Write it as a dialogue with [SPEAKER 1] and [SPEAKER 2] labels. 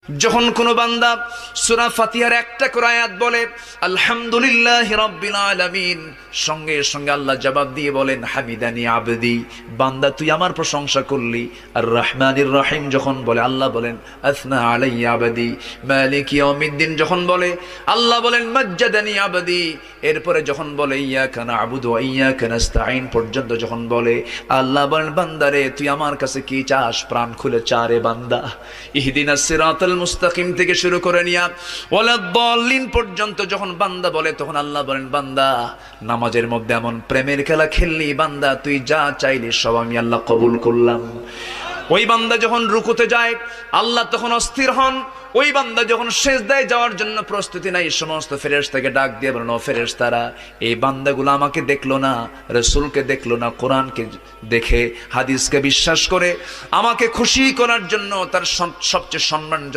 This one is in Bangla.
[SPEAKER 1] যখন কোনো বান্দা সূরা ফাতিহার একটা করে আয়াত বলে আলহামদুলিল্লাহি রাব্বিল আলামিন, সঙ্গে সঙ্গে আল্লাহ জবাব দিয়ে বলেন হামিদানি আবদি, বান্দা তুই আমার প্রশংসা করলি। আর রহমানির রহিম যখন বলে আল্লাহ বলেন আসনা আলাইয়া আবদি। মালিক ইয়াউমিদ্দিন যখন বলে আল্লাহ বলেন মাজ্জাদানি আবদি। এরপরে যখন বলে ইয়াকা না'বুদু ওয়া ইয়াকা নাস্তাঈন পর্যন্ত যখন বলে আল্লাহ বলেন বান্দারে তুই আমার কাছে কি চাস, প্রাণ খুলে চারে বান্দা। ইহদিনাস সিরাতাল মুস্তাকিম থেকে শুরু করে নিয়া ওয়ালাদ-দাল্লিন পর্যন্ত যখন বান্দা বলে তখন আল্লাহ বলেন বান্দা নামাজের মধ্যে এমন প্রেমের খেলা খেললি বান্দা, তুই যা চাইলি সব আমি আল্লাহ কবুল করলাম। ওই বান্দা যখন রুকুতে যায় আল্লাহ তখন অস্থির হন। ওই বান্দা যখন সিজদায় যাওয়ার জন্য প্রস্তুতি নাই, সমস্ত ফেরেশতাকে ডাক দিয়ে বলেন ও ফেরেশতারা, এই বান্দাগুলো আমাকে দেখলো না, রাসূলকে দেখলো না, কোরআনকে দেখে হাদিসকে বিশ্বাস করে আমাকে খুশি করার জন্য তার সবচেয়ে সম্মান